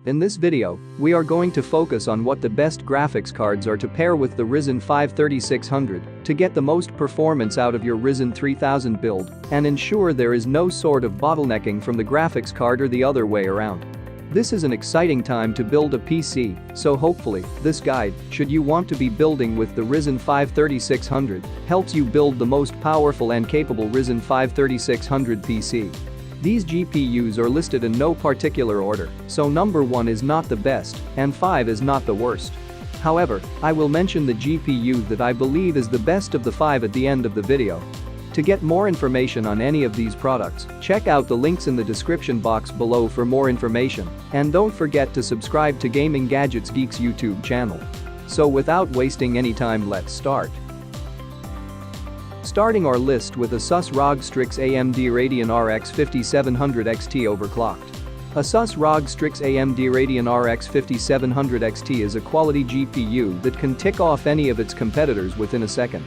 In this video, we are going to focus on what the best graphics cards are to pair with the Ryzen 5 3600 to get the most performance out of your Ryzen 3000 build and ensure there is no sort of bottlenecking from the graphics card or the other way around. This is an exciting time to build a PC, so hopefully, this guide, should you want to be building with the Ryzen 5 3600, helps you build the most powerful and capable Ryzen 5 3600 PC. These GPUs are listed in no particular order, so number 1 is not the best and 5 is not the worst. However, I will mention the GPU that I believe is the best of the 5 at the end of the video. To get more information on any of these products, check out the links in the description box below for more information, and don't forget to subscribe to Gaming Gadgets Geeks YouTube channel. So without wasting any time, let's start. Starting our list with ASUS ROG STRIX AMD Radeon RX 5700 XT overclocked. ASUS ROG STRIX AMD Radeon RX 5700 XT is a quality GPU that can tick off any of its competitors within a second.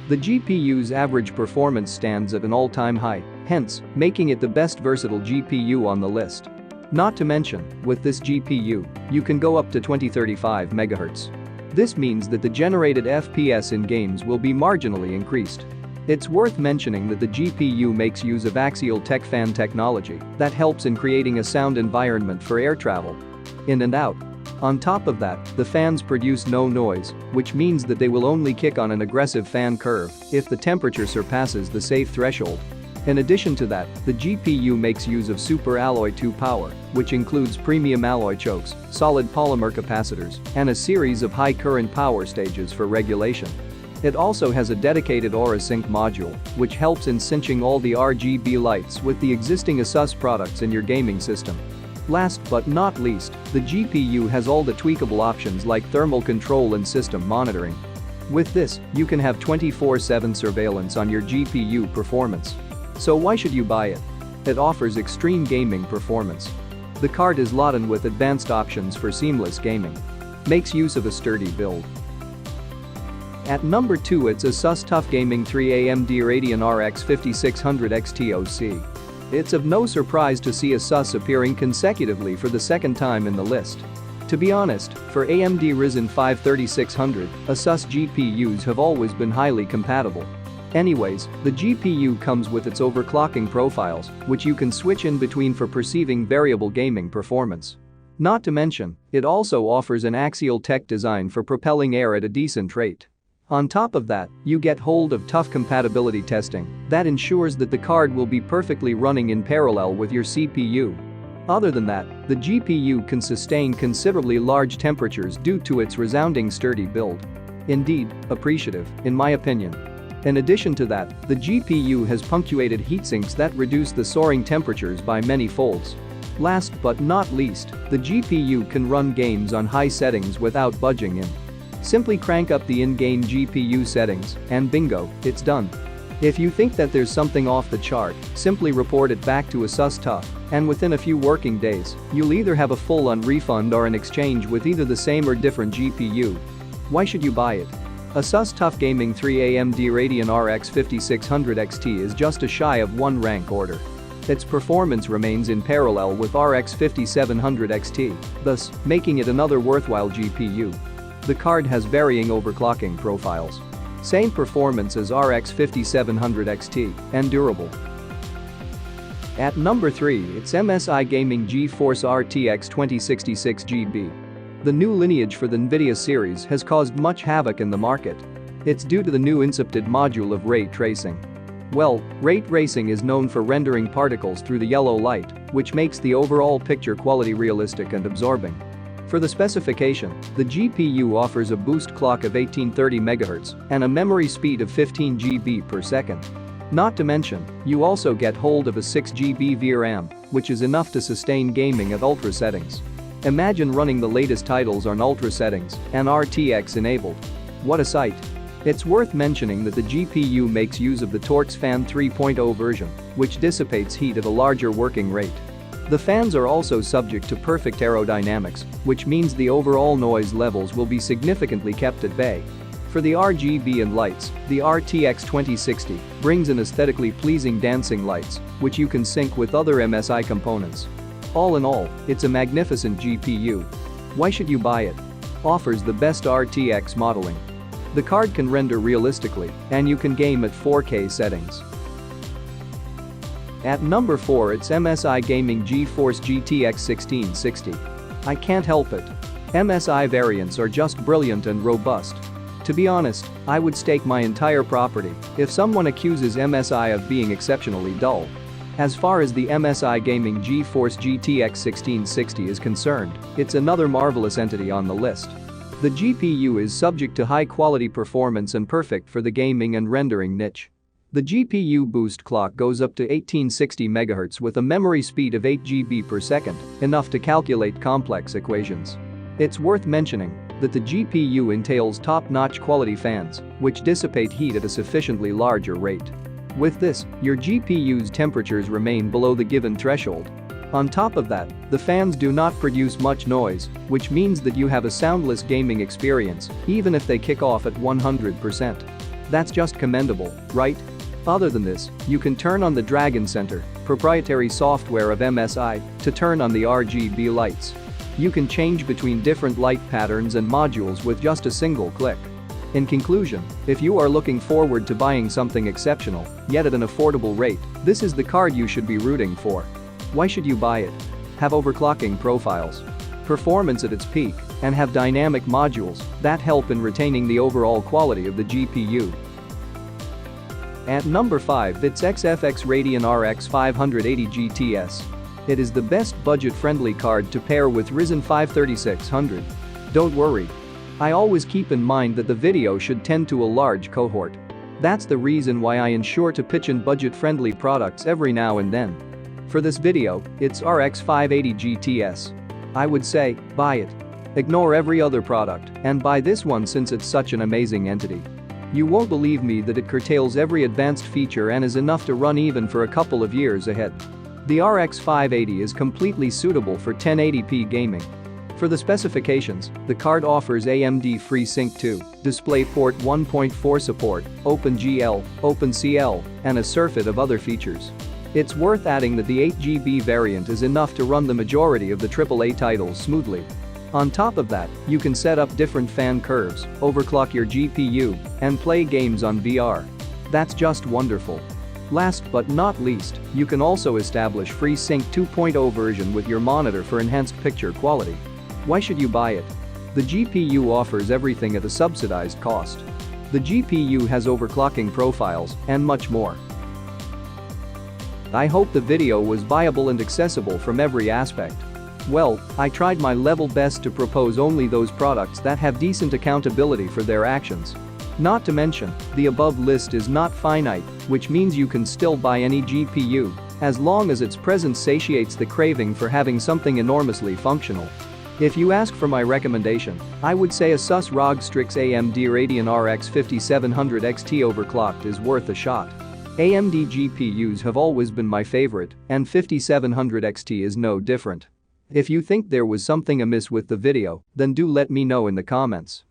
The GPU's average performance stands at an all-time high, hence, making it the best versatile GPU on the list. Not to mention, with this GPU, you can go up to 2035 MHz. This means that the generated FPS in games will be marginally increased. It's worth mentioning that the GPU makes use of axial tech fan technology that helps in creating a sound environment for air travel in and out. On top of that, the fans produce no noise, which means that they will only kick on an aggressive fan curve if the temperature surpasses the safe threshold. In addition to that, the GPU makes use of Super Alloy 2 power, which includes premium alloy chokes, solid polymer capacitors, and a series of high current power stages for regulation. It also has a dedicated Aura Sync module, which helps in syncing all the RGB lights with the existing ASUS products in your gaming system. Last but not least, the GPU has all the tweakable options like thermal control and system monitoring. With this, you can have 24/7 surveillance on your GPU performance. So why should you buy it? It offers extreme gaming performance. The card is laden with advanced options for seamless gaming. Makes use of a sturdy build. At number 2, it's ASUS TUF Gaming 3 AMD Radeon RX 5600 XT OC. It's of no surprise to see ASUS appearing consecutively for the second time in the list. To be honest, for AMD Ryzen 5 3600, ASUS GPUs have always been highly compatible. Anyways, the GPU comes with its overclocking profiles, which you can switch in between for perceiving variable gaming performance. Not to mention, it also offers an axial tech design for propelling air at a decent rate. On top of that, you get hold of TUF compatibility testing that ensures that the card will be perfectly running in parallel with your CPU. Other than that, the GPU can sustain considerably large temperatures due to its resounding sturdy build. Indeed, appreciative, in my opinion. In addition to that, the GPU has punctuated heatsinks that reduce the soaring temperatures by many folds. Last but not least, the GPU can run games on high settings without budging in. Simply crank up the in-game GPU settings, and bingo, it's done. If you think that there's something off the chart, simply report it back to ASUS TUF, and within a few working days, you'll either have a full-on refund or an exchange with either the same or different GPU. Why should you buy it? ASUS TUF Gaming 3 AMD Radeon RX 5600 XT is just a shy of one rank order. Its performance remains in parallel with RX 5700 XT, thus making it another worthwhile GPU. The card has varying overclocking profiles. Same performance as RX 5700 XT, and durable. At number 3, it's MSI Gaming GeForce RTX 2066 GB. The new lineage for the Nvidia series has caused much havoc in the market. It's due to the new incepted module of ray tracing. Well, ray tracing is known for rendering particles through the yellow light, which makes the overall picture quality realistic and absorbing. For the specification, the GPU offers a boost clock of 1830 MHz and a memory speed of 15 GB per second. Not to mention, you also get hold of a 6 GB VRAM, which is enough to sustain gaming at ultra settings. Imagine running the latest titles on ultra settings and RTX enabled. What a sight! It's worth mentioning that the GPU makes use of the Torx Fan 3.0 version, which dissipates heat at a larger working rate. The fans are also subject to perfect aerodynamics, which means the overall noise levels will be significantly kept at bay. For the RGB and lights, the RTX 2060 brings an aesthetically pleasing dancing lights, which you can sync with other MSI components. All in all, it's a magnificent GPU. Why should you buy it? Offers the best RTX modeling. The card can render realistically, and you can game at 4K settings. At number 4, it's MSI Gaming GeForce GTX 1660. I can't help it. MSI variants are just brilliant and robust. To be honest, I would stake my entire property if someone accuses MSI of being exceptionally dull. As far as the MSI Gaming GeForce GTX 1660 is concerned, it's another marvelous entity on the list. The GPU is subject to high-quality performance and perfect for the gaming and rendering niche. The GPU boost clock goes up to 1860 MHz with a memory speed of 8 GB per second, enough to calculate complex equations. It's worth mentioning that the GPU entails top-notch quality fans, which dissipate heat at a sufficiently larger rate. With this, your GPU's temperatures remain below the given threshold. On top of that, the fans do not produce much noise, which means that you have a soundless gaming experience, even if they kick off at 100%. That's just commendable, right? Other than this, you can turn on the Dragon Center, proprietary software of MSI, to turn on the RGB lights. You can change between different light patterns and modules with just a single click. In conclusion, if you are looking forward to buying something exceptional, yet at an affordable rate, this is the card you should be rooting for. Why should you buy it? Have overclocking profiles, performance at its peak, and have dynamic modules that help in retaining the overall quality of the GPU. At number 5, it's XFX Radeon RX 580 GTS. It is the best budget-friendly card to pair with Ryzen 5 3600. Don't worry. I always keep in mind that the video should tend to a large cohort. That's the reason why I ensure to pitch in budget-friendly products every now and then. For this video, it's RX 580 GTS. I would say, buy it. Ignore every other product and buy this one since it's such an amazing entity. You won't believe me that it curtails every advanced feature and is enough to run even for a couple of years ahead. The RX 580 is completely suitable for 1080p gaming. For the specifications, the card offers AMD FreeSync 2, DisplayPort 1.4 support, OpenGL, OpenCL, and a surfeit of other features. It's worth adding that the 8GB variant is enough to run the majority of the AAA titles smoothly. On top of that, you can set up different fan curves, overclock your GPU, and play games on VR. That's just wonderful. Last but not least, you can also establish FreeSync 2.0 version with your monitor for enhanced picture quality. Why should you buy it? The GPU offers everything at a subsidized cost. The GPU has overclocking profiles and much more. I hope the video was viable and accessible from every aspect. Well, I tried my level best to propose only those products that have decent accountability for their actions. Not to mention, the above list is not finite, which means you can still buy any GPU, as long as its presence satiates the craving for having something enormously functional. If you ask for my recommendation, I would say ASUS ROG Strix AMD Radeon RX 5700 XT overclocked is worth a shot. AMD GPUs have always been my favorite, and 5700 XT is no different. If you think there was something amiss with the video, then do let me know in the comments.